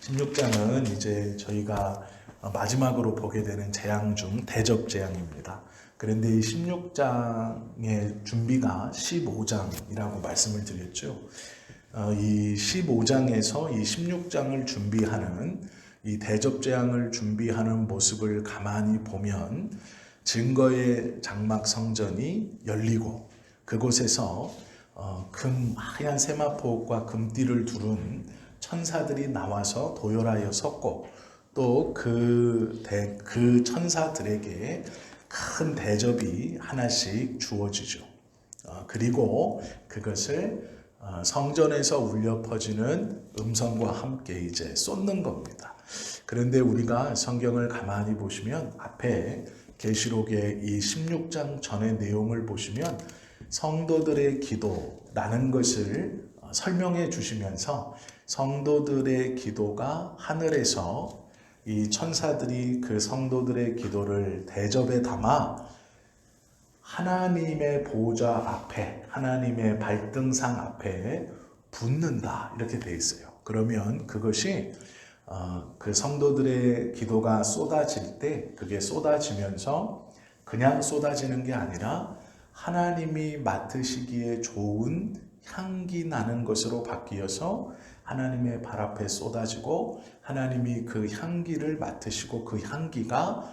16장은 이제 저희가 마지막으로 보게 되는 재앙 중 대접 재앙입니다. 그런데 이 16장의 준비가 15장이라고 말씀을 드렸죠. 이 15장에서 이 16장을 준비하는 이 대접 재앙을 준비하는 모습을 가만히 보면 증거의 장막 성전이 열리고 그곳에서 하얀 세마포과 금띠를 두른 천사들이 나와서 도열하여 섰고 또 그 천사들에게 큰 대접이 하나씩 주어지죠. 그리고 그것을 성전에서 울려 퍼지는 음성과 함께 이제 쏟는 겁니다. 그런데 우리가 성경을 가만히 보시면 앞에 계시록의 이 16장 전의 내용을 보시면 성도들의 기도라는 것을 설명해 주시면서 성도들의 기도가 하늘에서 이 천사들이 그 성도들의 기도를 대접에 담아 하나님의 보좌 앞에, 하나님의 발등상 앞에 붓는다 이렇게 되어 있어요. 그러면 그것이 그 성도들의 기도가 쏟아질 때 그게 쏟아지면서 그냥 쏟아지는 게 아니라 하나님이 맡으시기에 좋은 향기 나는 것으로 바뀌어서 하나님의 발 앞에 쏟아지고 하나님이 그 향기를 맡으시고 그 향기가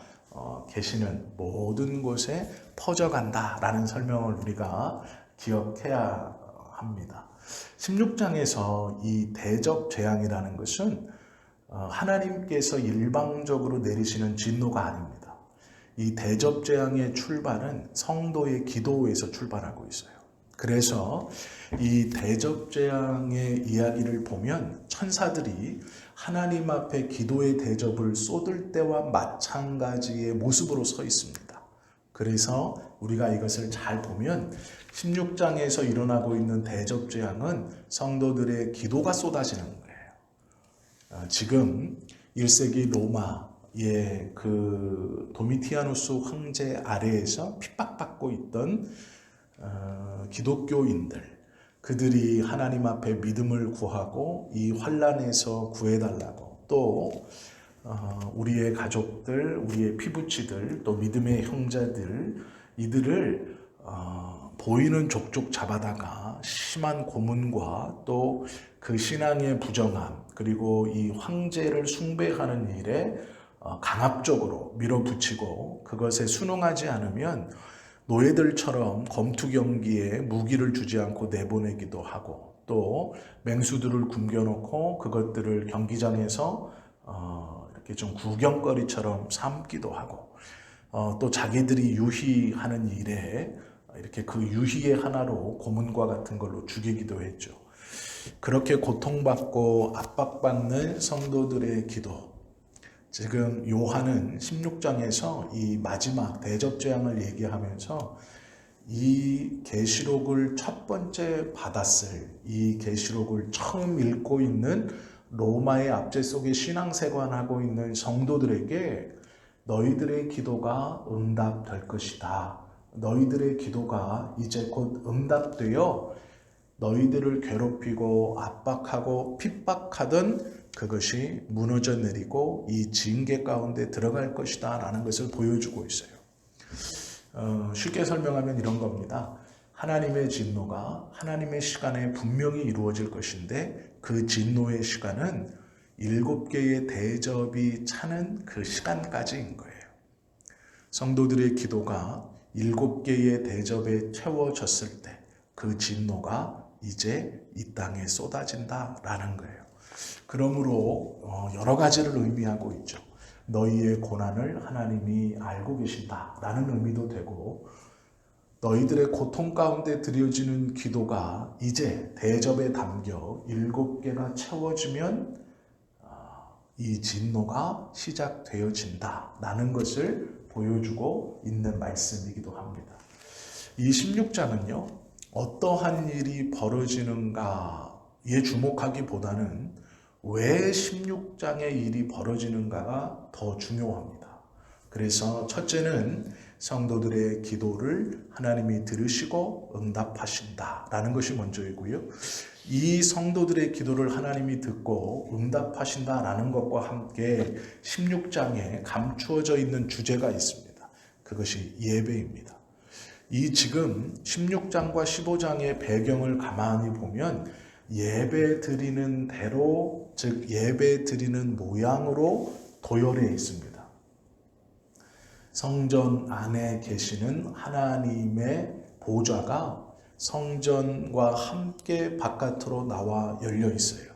계시는 모든 곳에 퍼져간다라는 설명을 우리가 기억해야 합니다. 16장에서 이 대접 재앙이라는 것은 하나님께서 일방적으로 내리시는 진노가 아닙니다. 이 대접 재앙의 출발은 성도의 기도에서 출발하고 있어요. 그래서 이 대접 재앙의 이야기를 보면 천사들이 하나님 앞에 기도의 대접을 쏟을 때와 마찬가지의 모습으로 서 있습니다. 그래서 우리가 이것을 잘 보면 16장에서 일어나고 있는 대접 재앙은 성도들의 기도가 쏟아지는 거예요. 지금 1세기 로마의 그 도미티아누스 황제 아래에서 핍박받고 있던 기독교인들, 그들이 하나님 앞에 믿음을 구하고 이 환난에서 구해달라고 또 우리의 가족들, 우리의 피부치들, 또 믿음의 형제들 이들을 보이는 족족 잡아다가 심한 고문과 또 그 신앙의 부정함 그리고 이 황제를 숭배하는 일에 강압적으로 밀어붙이고 그것에 순응하지 않으면 노예들처럼 검투경기에 무기를 주지 않고 내보내기도 하고 또 맹수들을 굶겨놓고 그것들을 경기장에서 이렇게 좀 구경거리처럼 삼기도 하고 또 자기들이 유희하는 일에 이렇게 그 유희의 하나로 고문과 같은 걸로 죽이기도 했죠. 그렇게 고통받고 압박받는 성도들의 기도, 지금 요한은 16장에서 이 마지막 대접 재앙을 얘기하면서 이 계시록을 첫 번째 받았을 이 계시록을 처음 읽고 있는 로마의 압제 속에 신앙생활하고 있는 성도들에게 너희들의 기도가 응답될 것이다. 너희들의 기도가 이제 곧 응답되어 너희들을 괴롭히고 압박하고 핍박하던 그것이 무너져 내리고 이 징계 가운데 들어갈 것이다 라는 것을 보여주고 있어요. 쉽게 설명하면 이런 겁니다. 하나님의 진노가 하나님의 시간에 분명히 이루어질 것인데 그 진노의 시간은 7개의 대접이 차는 그 시간까지인 거예요. 성도들의 기도가 7개의 대접에 채워졌을 때 그 진노가 이제 이 땅에 쏟아진다라는 거예요. 그러므로 여러 가지를 의미하고 있죠. 너희의 고난을 하나님이 알고 계신다라는 의미도 되고 너희들의 고통 가운데 드려지는 기도가 이제 대접에 담겨 7개가 채워지면 이 진노가 시작되어진다라는 것을 보여주고 있는 말씀이기도 합니다. 이 16장은요. 어떠한 일이 벌어지는가에 주목하기보다는 왜 16장의 일이 벌어지는가가 더 중요합니다. 그래서 첫째는 성도들의 기도를 하나님이 들으시고 응답하신다라는 것이 먼저이고요. 이 성도들의 기도를 하나님이 듣고 응답하신다라는 것과 함께 16장에 감추어져 있는 주제가 있습니다. 그것이 예배입니다. 이 지금 16장과 15장의 배경을 가만히 보면 예배 드리는 대로, 즉 예배 드리는 모양으로 도열해 있습니다. 성전 안에 계시는 하나님의 보좌가 성전과 함께 바깥으로 나와 열려 있어요.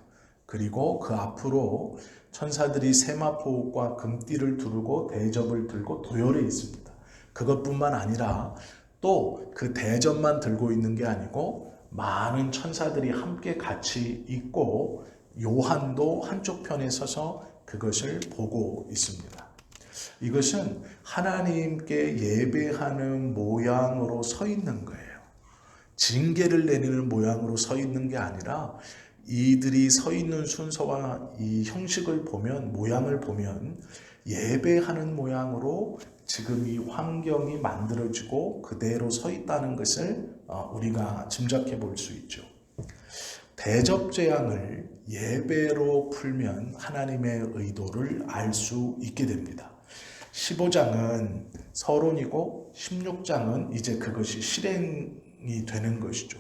그리고 그 앞으로 천사들이 세마포과 금띠를 두르고 대접을 들고 도열해 있습니다. 그것뿐만 아니라 또 그 대접만 들고 있는 게 아니고 많은 천사들이 함께 같이 있고 요한도 한쪽 편에 서서 그것을 보고 있습니다. 이것은 하나님께 예배하는 모양으로 서 있는 거예요. 징계를 내리는 모양으로 서 있는 게 아니라 이들이 서 있는 순서와 이 형식을 보면, 모양을 보면 예배하는 모양으로 지금 이 환경이 만들어지고 그대로 서 있다는 것을 우리가 짐작해 볼 수 있죠. 대접 재앙을 예배로 풀면 하나님의 의도를 알 수 있게 됩니다. 15장은 서론이고 16장은 이제 그것이 실행이 되는 것이죠.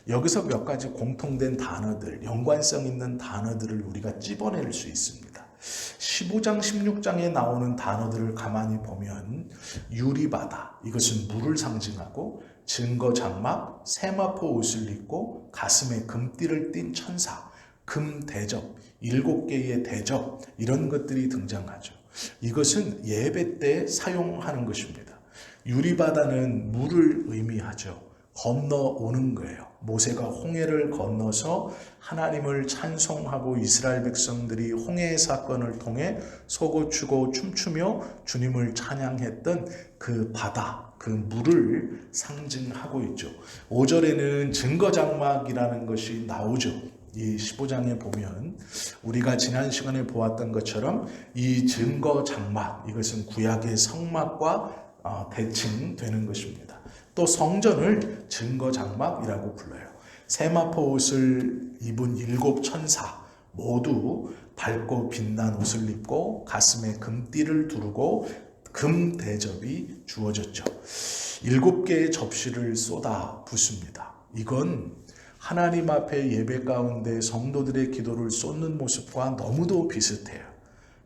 여기서 몇 가지 공통된 단어들, 연관성 있는 단어들을 우리가 찝어낼 수 있습니다. 15장, 16장에 나오는 단어들을 가만히 보면 유리바다, 이것은 물을 상징하고 증거장막, 세마포 옷을 입고 가슴에 금띠를 띤 천사, 금대접, 7개의 대접, 이런 것들이 등장하죠. 이것은 예배 때 사용하는 것입니다. 유리바다는 물을 의미하죠. 건너오는 거예요. 모세가 홍해를 건너서 하나님을 찬송하고 이스라엘 백성들이 홍해 사건을 통해 서고 추고 춤추며 주님을 찬양했던 그 바다, 그 물을 상징하고 있죠. 5절에는 증거장막이라는 것이 나오죠. 이 15장에 보면 우리가 지난 시간에 보았던 것처럼 이 증거장막, 이것은 구약의 성막과 대칭되는 것입니다. 또 성전을 증거장막이라고 불러요. 세마포 옷을 입은 7 천사 모두 밝고 빛난 옷을 입고 가슴에 금띠를 두르고 금 대접이 주어졌죠. 7개의 접시를 쏟아 붓습니다. 이건 하나님 앞에 예배 가운데 성도들의 기도를 쏟는 모습과 너무도 비슷해요.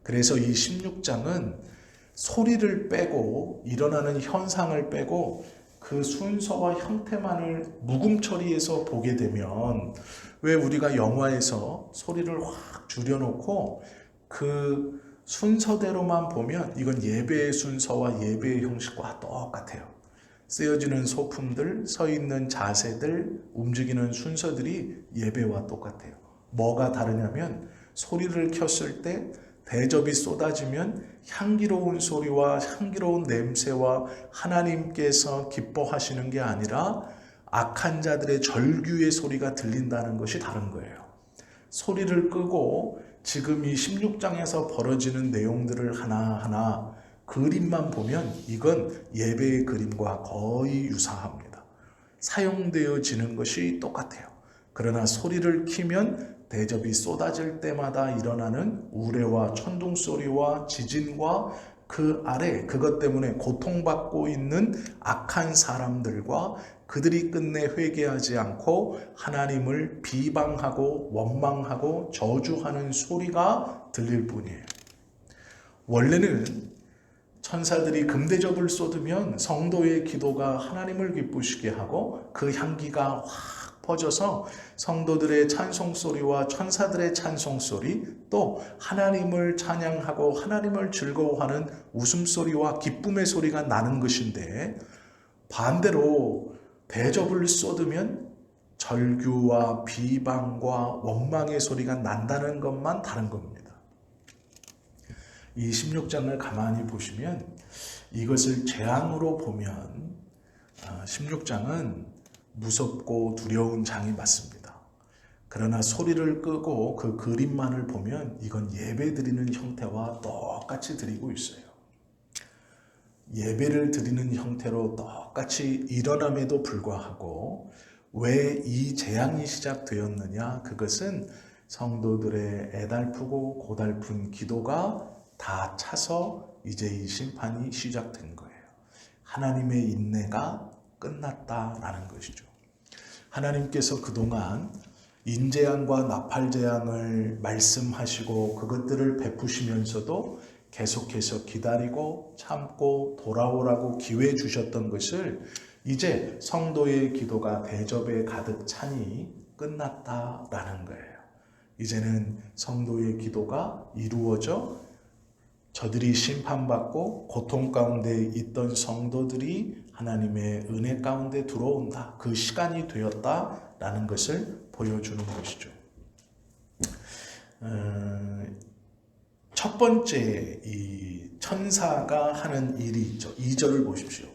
그래서 이 16장은 소리를 빼고 일어나는 현상을 빼고 그 순서와 형태만을 묵음 처리해서 보게 되면, 왜 우리가 영화에서 소리를 확 줄여놓고 그 순서대로만 보면 이건 예배의 순서와 예배의 형식과 똑같아요. 쓰여지는 소품들, 서 있는 자세들, 움직이는 순서들이 예배와 똑같아요. 뭐가 다르냐면 소리를 켰을 때 대접이 쏟아지면 향기로운 소리와 향기로운 냄새와 하나님께서 기뻐하시는 게 아니라 악한 자들의 절규의 소리가 들린다는 것이 다른 거예요. 소리를 끄고 지금 이 16장에서 벌어지는 내용들을 하나하나 그림만 보면 이건 예배의 그림과 거의 유사합니다. 사용되어지는 것이 똑같아요. 그러나 소리를 키면 대접이 쏟아질 때마다 일어나는 우레와 천둥소리와 지진과 그 아래 그것 때문에 고통받고 있는 악한 사람들과 그들이 끝내 회개하지 않고 하나님을 비방하고 원망하고 저주하는 소리가 들릴 뿐이에요. 원래는 천사들이 금대접을 쏟으면 성도의 기도가 하나님을 기쁘시게 하고 그 향기가 확 퍼져서 성도들의 찬송소리와 천사들의 찬송소리, 또 하나님을 찬양하고 하나님을 즐거워하는 웃음소리와 기쁨의 소리가 나는 것인데, 반대로 대접을 쏟으면 절규와 비방과 원망의 소리가 난다는 것만 다른 겁니다. 이 16장을 가만히 보시면 이것을 재앙으로 보면 16장은 무섭고 두려운 장이 맞습니다. 그러나 소리를 끄고 그 그림만을 보면 이건 예배 드리는 형태와 똑같이 드리고 있어요. 예배를 드리는 형태로 똑같이 일어남에도 불구하고 왜 이 재앙이 시작되었느냐? 그것은 성도들의 애달프고 고달픈 기도가 다 차서 이제 이 심판이 시작된 거예요. 하나님의 인내가 끝났다라는 것이죠. 하나님께서 그동안 인재앙과 나팔재앙을 말씀하시고 그것들을 베푸시면서도 계속해서 기다리고 참고 돌아오라고 기회 주셨던 것을 이제 성도의 기도가 대접에 가득 차니 끝났다라는 거예요. 이제는 성도의 기도가 이루어져 저들이 심판받고 고통 가운데 있던 성도들이 하나님의 은혜 가운데 들어온다. 그 시간이 되었다라는 것을 보여주는 것이죠. 첫 번째 이 천사가 하는 일이 있죠. 2절을 보십시오.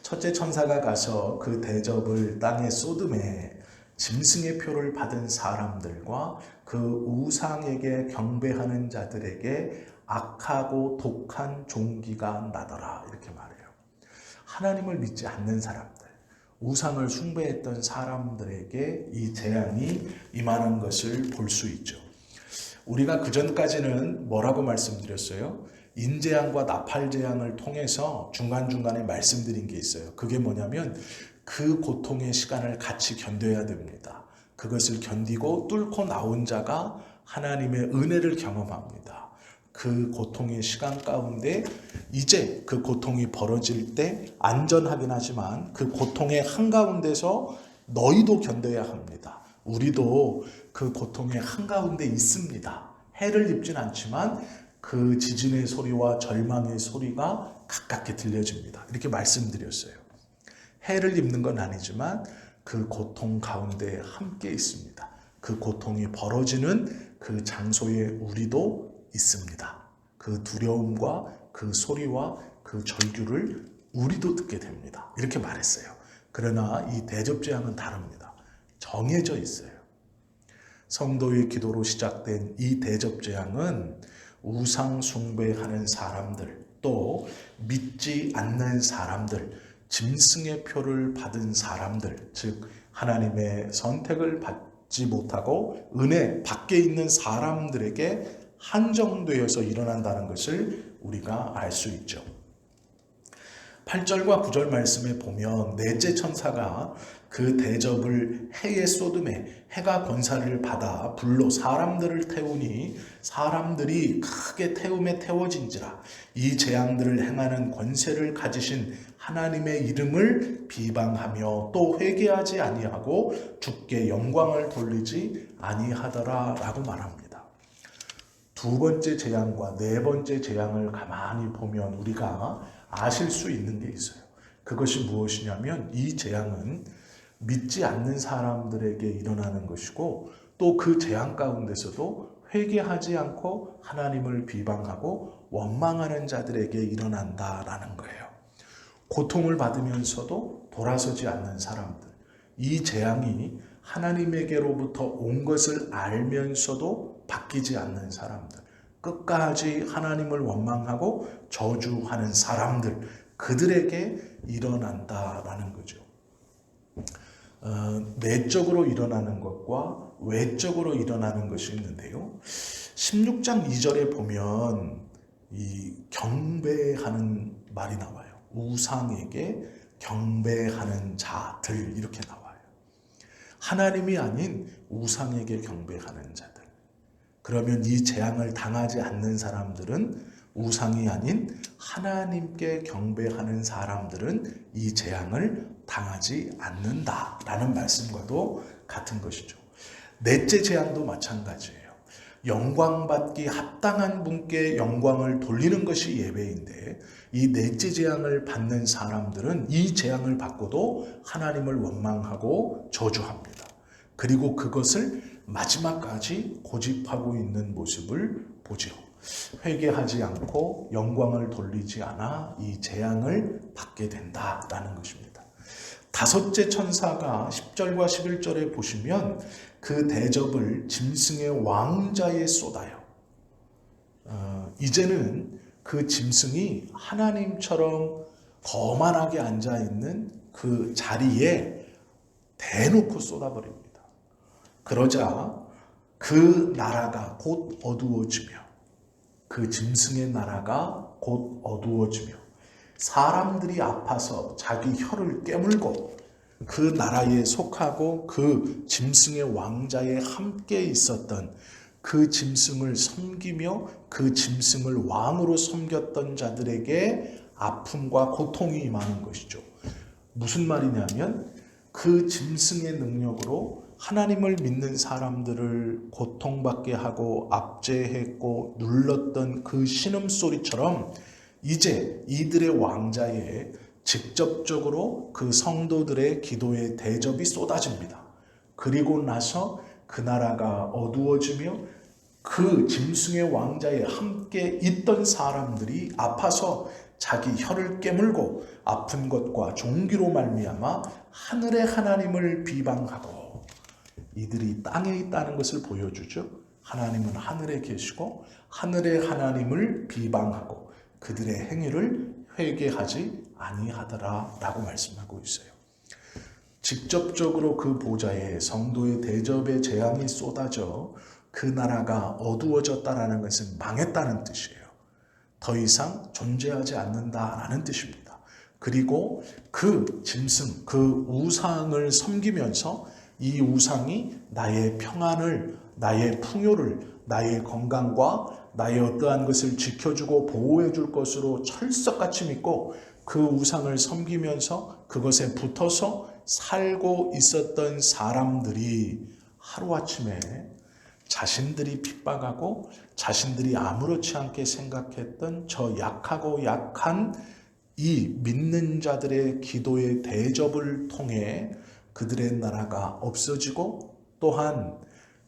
첫째 천사가 가서 그 대접을 땅에 쏟음에 짐승의 표를 받은 사람들과 그 우상에게 경배하는 자들에게 악하고 독한 종기가 나더라. 이렇게 말해요. 하나님을 믿지 않는 사람들, 우상을 숭배했던 사람들에게 이 재앙이 임하는 것을 볼 수 있죠. 우리가 그전까지는 뭐라고 말씀드렸어요? 인재앙과 나팔재앙을 통해서 중간중간에 말씀드린 게 있어요. 그게 뭐냐면 그 고통의 시간을 같이 견뎌야 됩니다. 그것을 견디고 뚫고 나온 자가 하나님의 은혜를 경험합니다. 그 고통의 시간 가운데 이제 그 고통이 벌어질 때 안전하긴 하지만 그 고통의 한가운데서 너희도 견뎌야 합니다. 우리도 그 고통의 한가운데 있습니다. 해를 입진 않지만 그 지진의 소리와 절망의 소리가 가깝게 들려집니다. 이렇게 말씀드렸어요. 해를 입는 건 아니지만 그 고통 가운데 함께 있습니다. 그 고통이 벌어지는 그 장소에 우리도 있습니다. 그 두려움과 그 소리와 그 절규를 우리도 듣게 됩니다. 이렇게 말했어요. 그러나 이 대접재앙은 다릅니다. 정해져 있어요. 성도의 기도로 시작된 이 대접재앙은 우상 숭배하는 사람들, 또 믿지 않는 사람들, 짐승의 표를 받은 사람들, 즉 하나님의 선택을 받지 못하고 은혜 밖에 있는 사람들에게 한정되어서 일어난다는 것을 우리가 알 수 있죠. 8절과 9절 말씀에 보면 넷째 천사가 그 대접을 해에 쏟음에 해가 권사를 받아 불로 사람들을 태우니 사람들이 크게 태움에 태워진지라. 이 재앙들을 행하는 권세를 가지신 하나님의 이름을 비방하며 또 회개하지 아니하고 주께 영광을 돌리지 아니하더라 라고 말합니다. 두 번째 재앙과 네 번째 재앙을 가만히 보면 우리가 아실 수 있는 게 있어요. 그것이 무엇이냐면 이 재앙은 믿지 않는 사람들에게 일어나는 것이고 또 그 재앙 가운데서도 회개하지 않고 하나님을 비방하고 원망하는 자들에게 일어난다라는 거예요. 고통을 받으면서도 돌아서지 않는 사람들. 이 재앙이 하나님에게로부터 온 것을 알면서도 바뀌지 않는 사람들. 끝까지 하나님을 원망하고 저주하는 사람들. 그들에게 일어난다라는 거죠. 내적으로 일어나는 것과 외적으로 일어나는 것이 있는데요. 16장 2절에 보면 이 경배하는 말이 나와요. 우상에게 경배하는 자들 이렇게 나와요. 하나님이 아닌 우상에게 경배하는 자들. 그러면 이 재앙을 당하지 않는 사람들은 우상이 아닌 하나님께 경배하는 사람들은 이 재앙을 당하지 않는다라는 말씀과도 같은 것이죠. 넷째 재앙도 마찬가지예요. 영광받기 합당한 분께 영광을 돌리는 것이 예배인데 이 넷째 재앙을 받는 사람들은 이 재앙을 받고도 하나님을 원망하고 저주합니다. 그리고 그것을 마지막까지 고집하고 있는 모습을 보죠. 회개하지 않고 영광을 돌리지 않아 이 재앙을 받게 된다라는 것입니다. 다섯째 천사가 10절과 11절에 보시면 그 대접을 짐승의 왕자에 쏟아요. 이제는 그 짐승이 하나님처럼 거만하게 앉아있는 그 자리에 대놓고 쏟아버립니다. 그러자 그 나라가 곧 어두워지며, 그 짐승의 나라가 곧 어두워지며, 사람들이 아파서 자기 혀를 깨물고 그 나라에 속하고 그 짐승의 왕자에 함께 있었던 그 짐승을 섬기며 그 짐승을 왕으로 섬겼던 자들에게 아픔과 고통이 임하는 것이죠. 무슨 말이냐면 그 짐승의 능력으로 하나님을 믿는 사람들을 고통받게 하고 압제했고 눌렀던 그 신음소리처럼 이제 이들의 왕자에 직접적으로 그 성도들의 기도의 대접이 쏟아집니다. 그리고 나서 그 나라가 어두워지며 그 짐승의 왕자에 함께 있던 사람들이 아파서 자기 혀를 깨물고 아픈 것과 종기로 말미암아 하늘의 하나님을 비방하고, 이들이 땅에 있다는 것을 보여주죠. 하나님은 하늘에 계시고 하늘의 하나님을 비방하고 그들의 행위를 회개하지 아니하더라 라고 말씀하고 있어요. 직접적으로 그 보좌에 성도의 대접의 재앙이 쏟아져 그 나라가 어두워졌다라는 것은 망했다는 뜻이에요. 더 이상 존재하지 않는다라는 뜻입니다. 그리고 그 짐승, 그 우상을 섬기면서 이 우상이 나의 평안을, 나의 풍요를, 나의 건강과 나의 어떠한 것을 지켜주고 보호해 줄 것으로 철석같이 믿고 그 우상을 섬기면서 그것에 붙어서 살고 있었던 사람들이 하루아침에 자신들이 핍박하고 자신들이 아무렇지 않게 생각했던 저 약하고 약한 이 믿는 자들의 기도의 대접을 통해 그들의 나라가 없어지고, 또한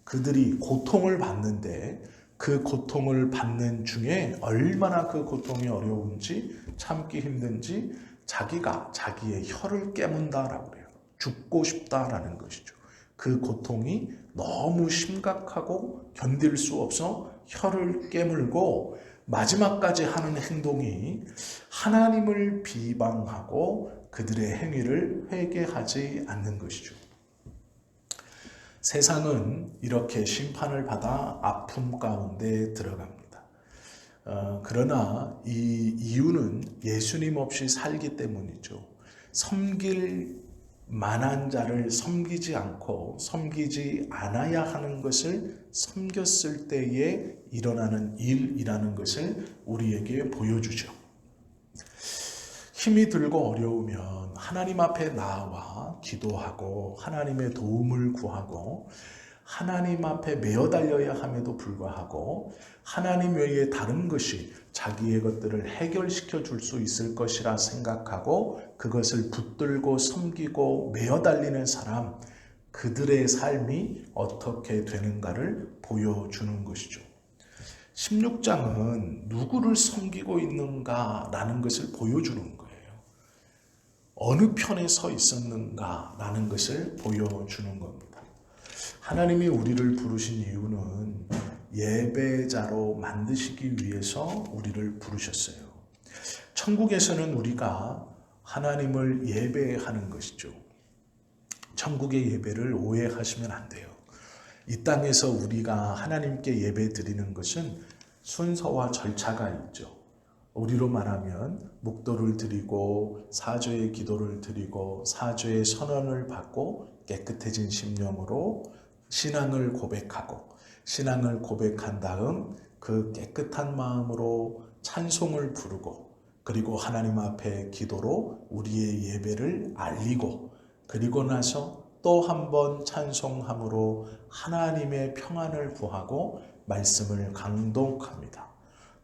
그들이 고통을 받는데 그 고통을 받는 중에 얼마나 그 고통이 어려운지, 참기 힘든지 자기가 자기의 혀를 깨문다라고 그래요. 죽고 싶다라는 것이죠. 그 고통이 너무 심각하고 견딜 수 없어 혀를 깨물고 마지막까지 하는 행동이 하나님을 비방하고 그들의 행위를 회개하지 않는 것이죠. 세상은 이렇게 심판을 받아 아픔 가운데 들어갑니다. 그러나 이 이유는 예수님 없이 살기 때문이죠. 섬길 만한 자를 섬기지 않고 섬기지 않아야 하는 것을 섬겼을 때에 일어나는 일이라는 것을 우리에게 보여주죠. 힘이 들고 어려우면 하나님 앞에 나와 기도하고 하나님의 도움을 구하고 하나님 앞에 매어 달려야 함에도 불구하고 하나님 외에 다른 것이 자기의 것들을 해결시켜 줄 수 있을 것이라 생각하고 그것을 붙들고 섬기고 매어 달리는 사람, 그들의 삶이 어떻게 되는가를 보여주는 것이죠. 16장은 누구를 섬기고 있는가라는 것을 보여주는 거예요. 어느 편에 서 있었는가라는 것을 보여주는 겁니다. 하나님이 우리를 부르신 이유는 예배자로 만드시기 위해서 우리를 부르셨어요. 천국에서는 우리가 하나님을 예배하는 것이죠. 천국의 예배를 오해하시면 안 돼요. 이 땅에서 우리가 하나님께 예배 드리는 것은 순서와 절차가 있죠. 우리로 말하면 묵도를 드리고 사죄의 기도를 드리고 사죄의 선언을 받고 깨끗해진 심령으로 신앙을 고백하고, 신앙을 고백한 다음 그 깨끗한 마음으로 찬송을 부르고, 그리고 하나님 앞에 기도로 우리의 예배를 알리고, 그리고 나서 또 한 번 찬송함으로 하나님의 평안을 구하고 말씀을 강독합니다.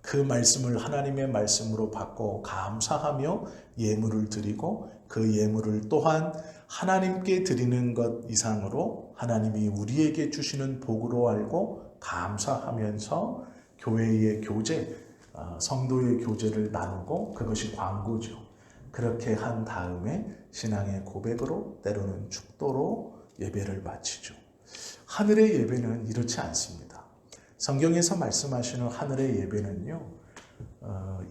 그 말씀을 하나님의 말씀으로 받고 감사하며 예물을 드리고 그 예물을 또한 하나님께 드리는 것 이상으로 하나님이 우리에게 주시는 복으로 알고 감사하면서 교회의 교제, 성도의 교제를 나누고, 그것이 광고죠. 그렇게 한 다음에 신앙의 고백으로, 때로는 축도로 예배를 마치죠. 하늘의 예배는 이렇지 않습니다. 성경에서 말씀하시는 하늘의 예배는요,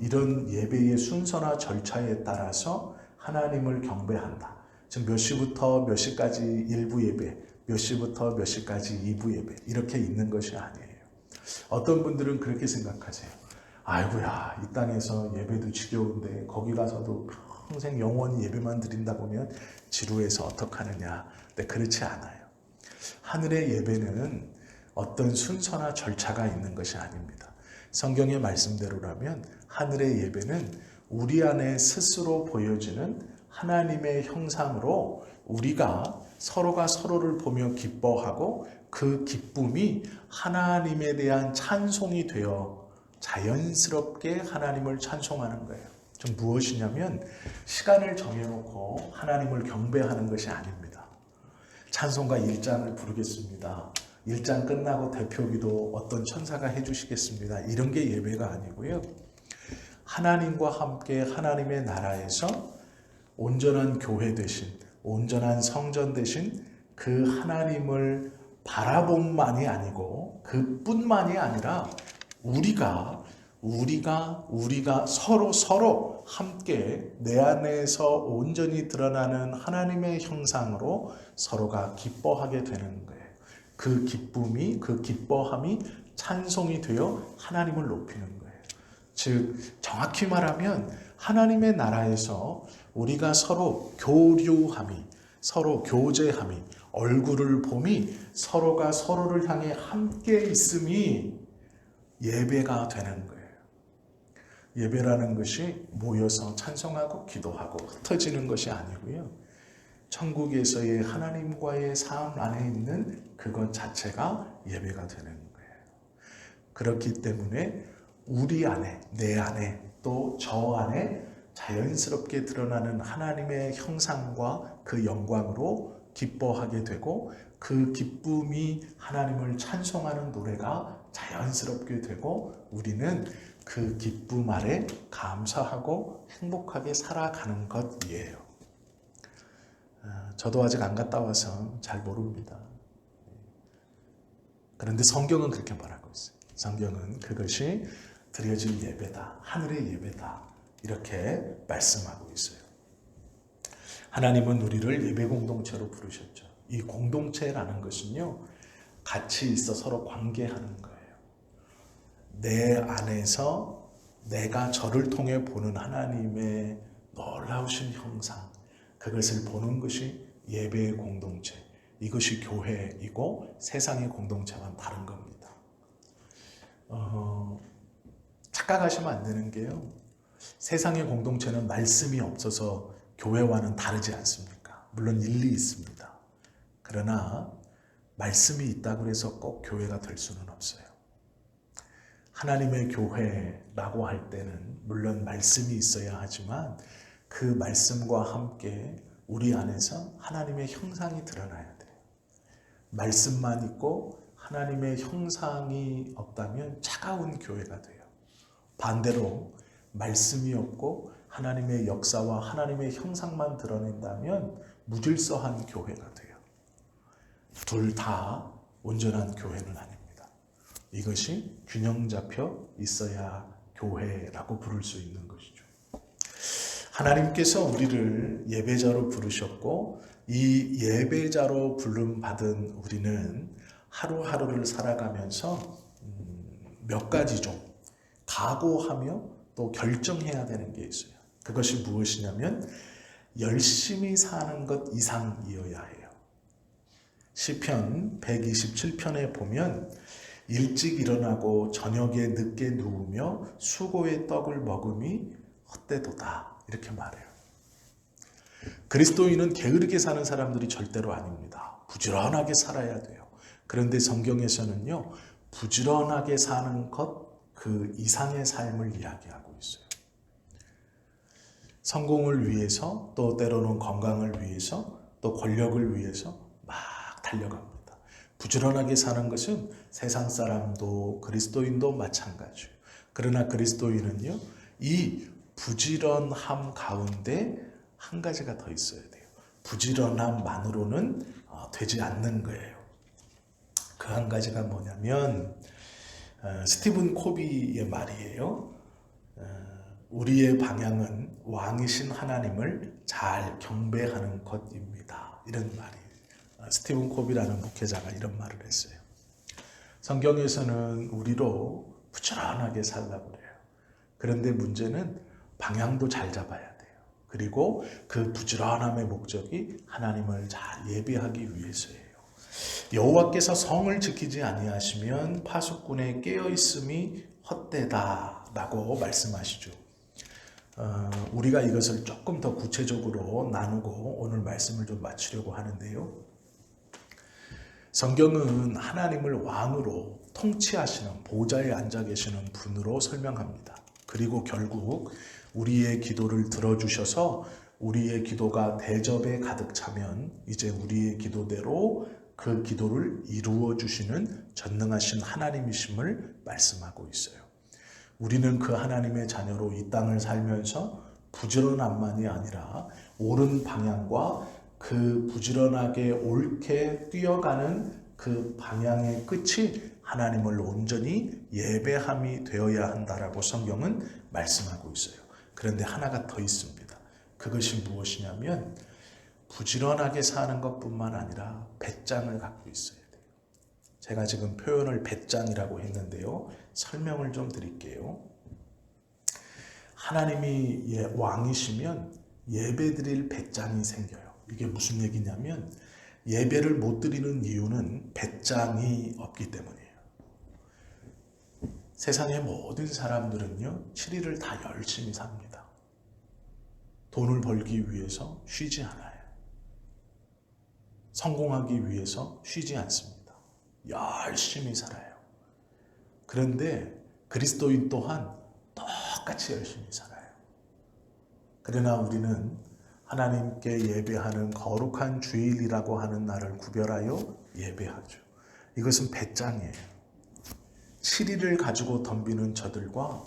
이런 예배의 순서나 절차에 따라서 하나님을 경배한다. 즉 몇 시부터 몇 시까지 1부 예배, 몇 시부터 몇 시까지 2부 예배 이렇게 있는 것이 아니에요. 어떤 분들은 그렇게 생각하세요. 아이고야, 이 땅에서 예배도 지겨운데 거기 가서도 평생 영원히 예배만 드린다 보면 지루해서 어떡하느냐. 근데 그렇지 않아요. 하늘의 예배는 어떤 순서나 절차가 있는 것이 아닙니다. 성경의 말씀대로라면 하늘의 예배는 우리 안에 스스로 보여지는 하나님의 형상으로 우리가 서로가 서로를 보며 기뻐하고 그 기쁨이 하나님에 대한 찬송이 되어 자연스럽게 하나님을 찬송하는 거예요. 좀 무엇이냐면 시간을 정해놓고 하나님을 경배하는 것이 아닙니다. 찬송가 1장을 부르겠습니다. 1장 끝나고 대표기도 어떤 천사가 해주시겠습니다. 이런 게 예배가 아니고요. 하나님과 함께 하나님의 나라에서 온전한 교회 되신, 온전한 성전 되신 그 하나님을 바라봄만이 아니고 그뿐만이 아니라 우리가 서로 함께 내 안에서 온전히 드러나는 하나님의 형상으로 서로가 기뻐하게 되는 거예요. 그 기쁨이, 그 기뻐함이 찬송이 되어 하나님을 높이는 거예요. 즉 정확히 말하면 하나님의 나라에서 우리가 서로 교류함이, 서로 교제함이, 얼굴을 봄이, 서로가 서로를 향해 함께 있음이 예배가 되는 거예요. 예배라는 것이 모여서 찬송하고 기도하고 흩어지는 것이 아니고요. 천국에서의 하나님과의 삶 안에 있는 그것 자체가 예배가 되는 거예요. 그렇기 때문에 우리 안에, 내 안에, 또 저 안에 자연스럽게 드러나는 하나님의 형상과 그 영광으로 기뻐하게 되고 그 기쁨이 하나님을 찬송하는 노래가 자연스럽게 되고 우리는 그 기쁨 아래 감사하고 행복하게 살아가는 것이에요. 저도 아직 안 갔다 와서 잘 모릅니다. 그런데 성경은 그렇게 말하고 있어요. 성경은 그것이 드려질 예배다, 하늘의 예배다 이렇게 말씀하고 있어요. 하나님은 우리를 예배 공동체로 부르셨죠. 이 공동체라는 것은요, 같이 있어 서로 관계하는 거예요. 내 안에서 내가 저를 통해 보는 하나님의 놀라우신 형상, 그것을 보는 것이 예배의 공동체, 이것이 교회이고 세상의 공동체와는 다른 겁니다. 착각하시면 안 되는 게요, 세상의 공동체는 말씀이 없어서 교회와는 다르지 않습니까? 물론 일리 있습니다. 그러나 말씀이 있다고 해서 꼭 교회가 될 수는 없어요. 하나님의 교회라고 할 때는 물론 말씀이 있어야 하지만 그 말씀과 함께 우리 안에서 하나님의 형상이 드러나야 돼요. 말씀만 있고 하나님의 형상이 없다면 차가운 교회가 돼요. 반대로 말씀이 없고 하나님의 역사와 하나님의 형상만 드러낸다면 무질서한 교회가 돼요. 둘 다 온전한 교회는 아닙니다. 이것이 균형 잡혀 있어야 교회라고 부를 수 있는 것이죠. 하나님께서 우리를 예배자로 부르셨고 이 예배자로 부름받은 우리는 하루하루를 살아가면서 몇 가지 좀 각오하며 또 결정해야 되는 게 있어요. 그것이 무엇이냐면 열심히 사는 것 이상이어야 해요. 시편 127편에 보면 일찍 일어나고 저녁에 늦게 누우며 수고의 떡을 먹음이 헛되도다 이렇게 말해요. 그리스도인은 게으르게 사는 사람들이 절대로 아닙니다. 부지런하게 살아야 돼요. 그런데 성경에서는요, 부지런하게 사는 것 그 이상의 삶을 이야기하고 있어요. 성공을 위해서, 또 때로는 건강을 위해서, 또 권력을 위해서 막 달려갑니다. 부지런하게 사는 것은 세상 사람도 그리스도인도 마찬가지예요. 그러나 그리스도인은요, 이 부지런함 가운데 한 가지가 더 있어야 돼요. 부지런함만으로는 되지 않는 거예요. 그 한 가지가 뭐냐면 스티븐 코비의 말이에요. 우리의 방향은 왕이신 하나님을 잘 경배하는 것입니다. 이런 말이 스티븐 콥이라는 목회자가 이런 말을 했어요. 성경에서는 우리로 부지런하게 살라고 그래요. 그런데 문제는 방향도 잘 잡아야 돼요. 그리고 그 부지런함의 목적이 하나님을 잘 예배하기 위해서예요. 여호와께서 성을 지키지 아니하시면 파수꾼의 깨어있음이 헛되다라고 말씀하시죠. 우리가 이것을 조금 더 구체적으로 나누고 오늘 말씀을 좀 마치려고 하는데요. 성경은 하나님을 왕으로 통치하시는 보좌에 앉아 계시는 분으로 설명합니다. 그리고 결국 우리의 기도를 들어주셔서 우리의 기도가 대접에 가득 차면 이제 우리의 기도대로 그 기도를 이루어 주시는 전능하신 하나님이심을 말씀하고 있어요. 우리는 그 하나님의 자녀로 이 땅을 살면서 부지런함만이 아니라 옳은 방향과 그 부지런하게 옳게 뛰어가는 그 방향의 끝이 하나님을 온전히 예배함이 되어야 한다라고 성경은 말씀하고 있어요. 그런데 하나가 더 있습니다. 그것이 무엇이냐면 부지런하게 사는 것뿐만 아니라 배짱을 갖고 있어야 돼요. 제가 지금 표현을 배짱이라고 했는데요. 설명을 좀 드릴게요. 하나님이 왕이시면 예배드릴 배짱이 생겨요. 이게 무슨 얘기냐면 예배를 못 드리는 이유는 배짱이 없기 때문이에요. 세상의 모든 사람들은요, 7일을 다 열심히 삽니다. 돈을 벌기 위해서 쉬지 않아요. 성공하기 위해서 쉬지 않습니다. 열심히 살아요. 그런데 그리스도인 또한 똑같이 열심히 살아요. 그러나 우리는 하나님께 예배하는 거룩한 주일이라고 하는 날을 구별하여 예배하죠. 이것은 배짱이에요. 7일을 가지고 덤비는 저들과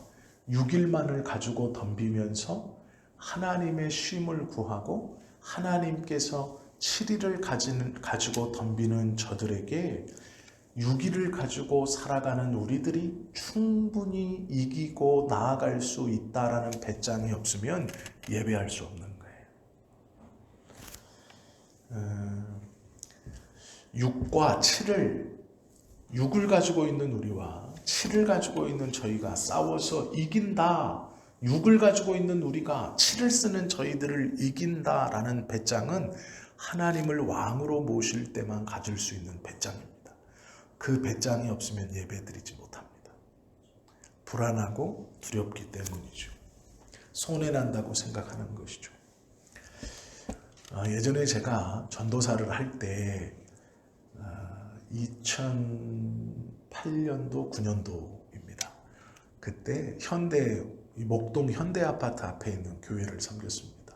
6일만을 가지고 덤비면서 하나님의 쉼을 구하고 하나님께서 7일을 가지고 덤비는 저들에게 6일을 가지고 살아가는 우리들이 충분히 이기고 나아갈 수 있다라는 배짱이 없으면 예배할 수 없는 거예요. 6과 7을 6을 가지고 있는 우리와 7을 가지고 있는 저희가 싸워서 이긴다. 6을 가지고 있는 우리가 7을 쓰는 저희들을 이긴다라는 배짱은 하나님을 왕으로 모실 때만 가질 수 있는 배짱입니다. 그 배짱이 없으면 예배드리지 못합니다. 불안하고 두렵기 때문이죠. 손해난다고 생각하는 것이죠. 예전에 제가 전도사를 할 때 2008년도 9년도입니다. 그때 목동 현대아파트 앞에 있는 교회를 섬겼습니다.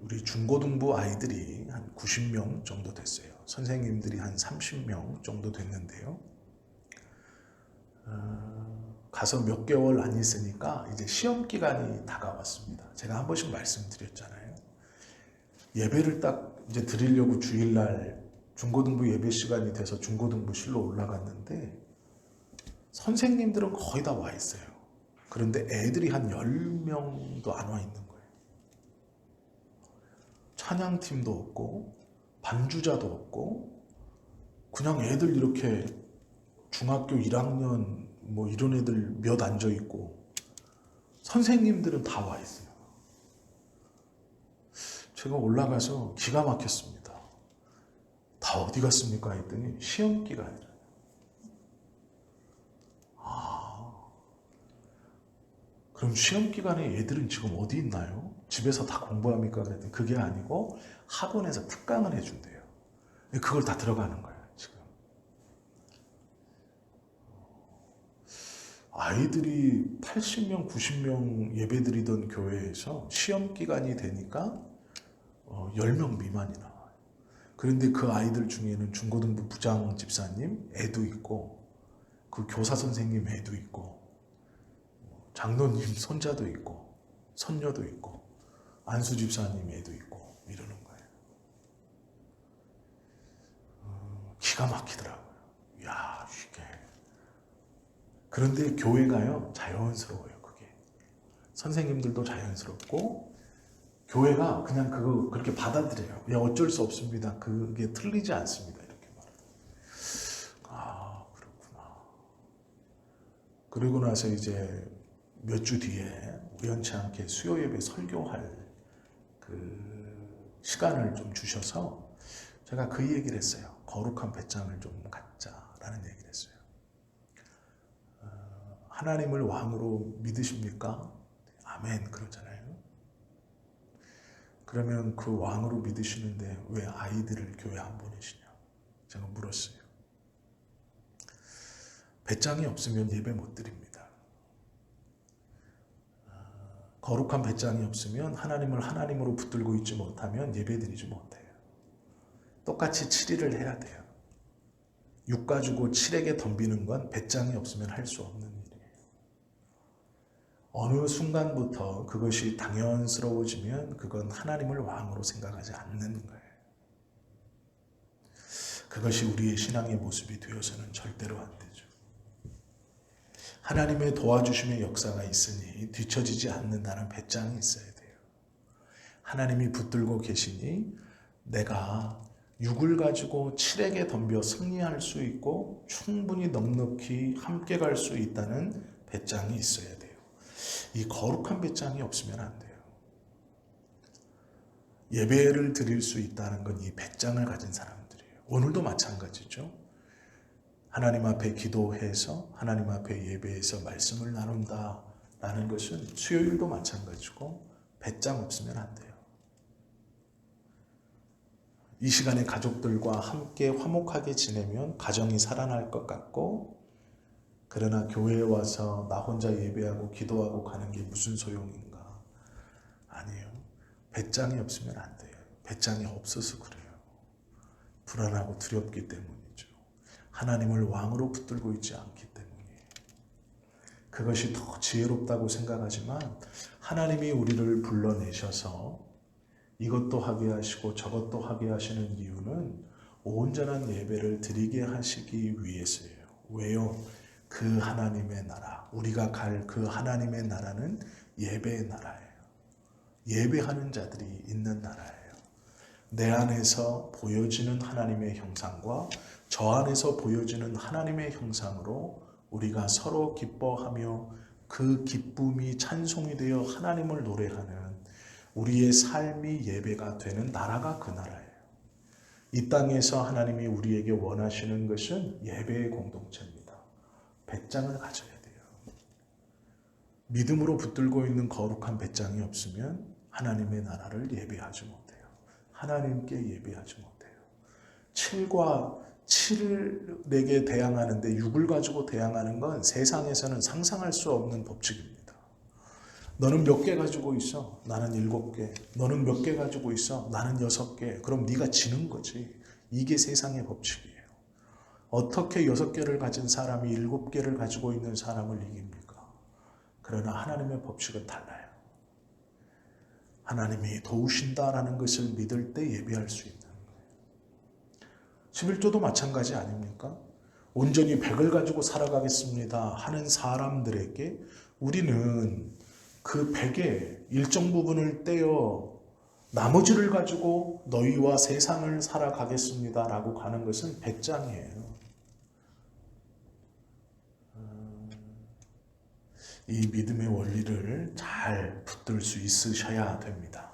우리 중고등부 아이들이 한 90명 정도 됐어요. 선생님들이 한 30명 정도 됐는데요. 가서 몇 개월 안 있으니까 이제 시험 기간이 다가왔습니다. 제가 한 번씩 말씀드렸잖아요. 예배를 딱 이제 드리려고 주일날 중고등부 예배 시간이 돼서 중고등부실로 올라갔는데 선생님들은 거의 다 와 있어요. 그런데 애들이 한 10명도 안 와 있는 거예요. 찬양팀도 없고 반주자도 없고 그냥 애들 이렇게 중학교 1학년 뭐 이런 애들 몇 앉아 있고 선생님들은 다 와 있어요. 제가 올라가서 기가 막혔습니다. 다 어디 갔습니까? 했더니 시험 기간이라. 그럼 시험 기간에 애들은 지금 어디 있나요? 집에서 다 공부합니까? 그랬더니 그게 아니고 학원에서 특강을 해준대요. 그걸 다 들어가는 거예요, 지금. 아이들이 80명, 90명 예배드리던 교회에서 시험 기간이 되니까 10명 미만이 나와요. 그런데 그 아이들 중에는 중고등부 부장 집사님 애도 있고 그 교사 선생님 애도 있고 장로님 손자도 있고 손녀도 있고 안수 집사님 애도 있고 이러는 거예요. 기가 막히더라고요. 야, 이게 그런데 교회가요, 자연스러워요, 그게. 선생님들도 자연스럽고, 교회가 그냥 그거 그렇게 받아들여요. 야, 어쩔 수 없습니다. 그게 틀리지 않습니다. 이렇게 말해요. 아, 그렇구나. 그러고 나서 이제 몇 주 뒤에 우연치 않게 수요 예배 설교할 그 시간을 좀 주셔서 제가 그 얘기를 했어요. 거룩한 배짱을 좀 갖자라는 얘기를 했어요. 하나님을 왕으로 믿으십니까? 아멘, 그러잖아요. 그러면 그 왕으로 믿으시는데 왜 아이들을 교회 안 보내시냐? 제가 물었어요. 배짱이 없으면 예배 못 드립니다. 거룩한 배짱이 없으면 하나님을 하나님으로 붙들고 있지 못하면 예배 드리지 못해요. 똑같이 7일을 해야 돼요. 6 가지고 7에게 덤비는 건 배짱이 없으면 할 수 없는 일이에요. 어느 순간부터 그것이 당연스러워지면 그건 하나님을 왕으로 생각하지 않는 거예요. 그것이 우리의 신앙의 모습이 되어서는 절대로 안 되죠. 하나님의 도와주심의 역사가 있으니 뒤처지지 않는다는 배짱이 있어야 돼요. 하나님이 붙들고 계시니 내가 6을 가지고 7에게 덤벼 승리할 수 있고 충분히 넉넉히 함께 갈 수 있다는 배짱이 있어야 돼요. 이 거룩한 배짱이 없으면 안 돼요. 예배를 드릴 수 있다는 건 이 배짱을 가진 사람들이에요. 오늘도 마찬가지죠. 하나님 앞에 기도해서 하나님 앞에 예배해서 말씀을 나눈다라는 것은 수요일도 마찬가지고 배짱 없으면 안 돼요. 이 시간에 가족들과 함께 화목하게 지내면 가정이 살아날 것 같고, 그러나 교회에 와서 나 혼자 예배하고 기도하고 가는 게 무슨 소용인가? 아니에요. 배짱이 없으면 안 돼요. 배짱이 없어서 그래요. 불안하고 두렵기 때문이죠. 하나님을 왕으로 붙들고 있지 않기 때문이에요. 그것이 더 지혜롭다고 생각하지만 하나님이 우리를 불러내셔서 이것도 하게 하시고 저것도 하게 하시는 이유는 온전한 예배를 드리게 하시기 위해서예요. 왜요? 그 하나님의 나라, 우리가 갈 그 하나님의 나라는 예배의 나라예요. 예배하는 자들이 있는 나라예요. 내 안에서 보여지는 하나님의 형상과 저 안에서 보여지는 하나님의 형상으로 우리가 서로 기뻐하며 그 기쁨이 찬송이 되어 하나님을 노래하는 우리의 삶이 예배가 되는 나라가 그 나라예요. 이 땅에서 하나님이 우리에게 원하시는 것은 예배의 공동체입니다. 배짱을 가져야 돼요. 믿음으로 붙들고 있는 거룩한 배짱이 없으면 하나님의 나라를 예배하지 못해요. 하나님께 예배하지 못해요. 7과 7에게 대항하는데 6을 가지고 대항하는 건 세상에서는 상상할 수 없는 법칙입니다. 너는 몇 개 가지고 있어? 나는 7개. 너는 몇 개 가지고 있어? 나는 6개. 그럼 네가 지는 거지. 이게 세상의 법칙이에요. 어떻게 6개를 가진 사람이 7개를 가지고 있는 사람을 이깁니까? 그러나 하나님의 법칙은 달라요. 하나님이 도우신다라는 것을 믿을 때 예배할 수 있는 거예요. 11조도 마찬가지 아닙니까? 온전히 100을 가지고 살아가겠습니다 하는 사람들에게 우리는 그 100의 일정 부분을 떼어 나머지를 가지고 너희와 세상을 살아가겠습니다 라고 가는 것은 배짱이에요. 이 믿음의 원리를 잘 붙들 수 있으셔야 됩니다.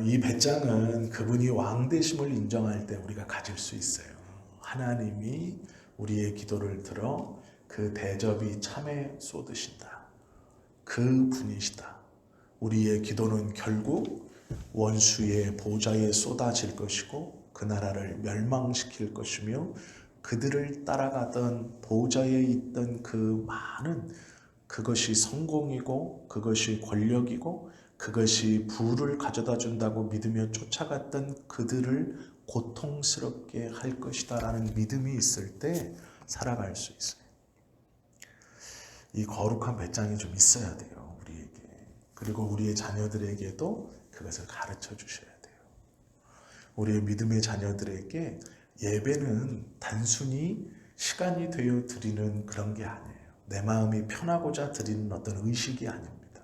이 배짱은 그분이 왕 되심을 인정할 때 우리가 가질 수 있어요. 하나님이 우리의 기도를 들어 그 대접이 참에 쏟으신다. 그 분이시다. 우리의 기도는 결국 원수의 보좌에 쏟아질 것이고 그 나라를 멸망시킬 것이며 그들을 따라가던 보좌에 있던 그 많은 그것이 성공이고 그것이 권력이고 그것이 부를 가져다 준다고 믿으며 쫓아갔던 그들을 고통스럽게 할 것이다 라는 믿음이 있을 때 살아갈 수 있어요. 이 거룩한 배짱이 좀 있어야 돼요, 우리에게. 그리고 우리의 자녀들에게도 그것을 가르쳐 주셔야 돼요. 우리의 믿음의 자녀들에게 예배는 단순히 시간이 되어 드리는 그런 게 아니에요. 내 마음이 편하고자 드리는 어떤 의식이 아닙니다.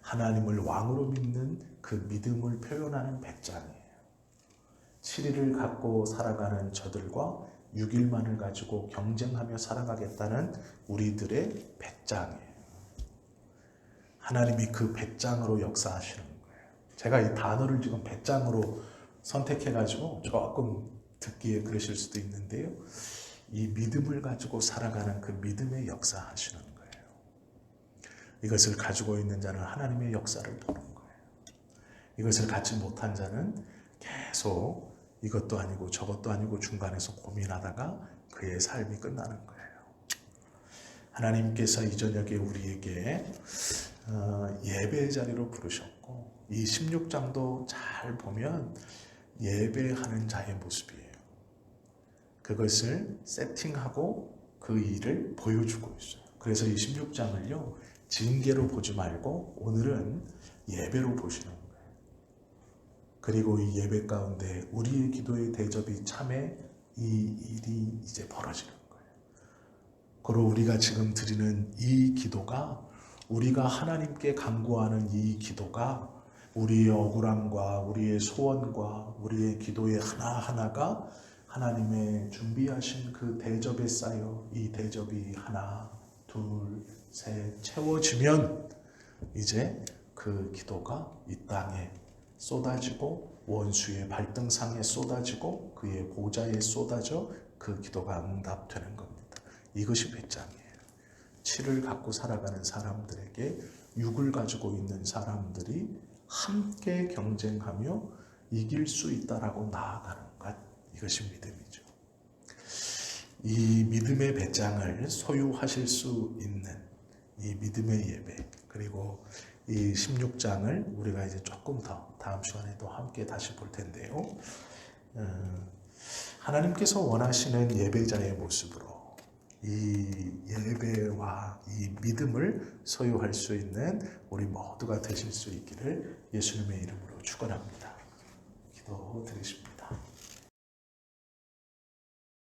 하나님을 왕으로 믿는 그 믿음을 표현하는 배짱이에요. 7일을 갖고 살아가는 저들과 6일만을 가지고 경쟁하며 살아가겠다는 우리들의 배짱이에요. 하나님이 그 배짱으로 역사하시는 거예요. 제가 이 단어를 지금 배짱으로 선택해가지고 조금 듣기에 그러실 수도 있는데요. 이 믿음을 가지고 살아가는 그 믿음의 역사하시는 거예요. 이것을 가지고 있는 자는 하나님의 역사를 보는 거예요. 이것을 갖지 못한 자는 계속 이것도 아니고 저것도 아니고 중간에서 고민하다가 그의 삶이 끝나는 거예요. 하나님께서 이 저녁에 우리에게 예배의 자리로 부르셨고 이 16장도 잘 보면 예배하는 자의 모습이에요. 그것을 세팅하고 그 일을 보여주고 있어요. 그래서 이 16장을요 징계로 보지 말고 오늘은 예배로 보시는 거예요. 그리고 이 예배 가운데 우리의 기도의 대접이 참에 이 일이 이제 벌어지는 거예요. 그리고 우리가 지금 드리는 이 기도가 우리가 하나님께 간구하는 이 기도가 우리의 억울함과 우리의 소원과 우리의 기도의 하나하나가 하나님의 준비하신 그 대접에 쌓여 이 대접이 하나, 둘, 셋 채워지면 이제 그 기도가 이 땅에 쏟아지고 원수의 발등상에 쏟아지고 그의 보좌에 쏟아져 그 기도가 응답되는 겁니다. 이것이 배짱이에요. 7을 갖고 살아가는 사람들에게 6을 가지고 있는 사람들이 함께 경쟁하며 이길 수 있다라고 나아가는 것, 이것이 믿음이죠. 이 믿음의 배짱을 소유하실 수 있는 이 믿음의 예배, 그리고 이 16장을 우리가 이제 조금 더 다음 시간에 또 함께 다시 볼 텐데요. 하나님께서 원하시는 예배자의 모습으로 이 예배와 이 믿음을 소유할 수 있는 우리 모두가 되실 수 있기를 예수님의 이름으로 축원합니다. 기도드리십니다.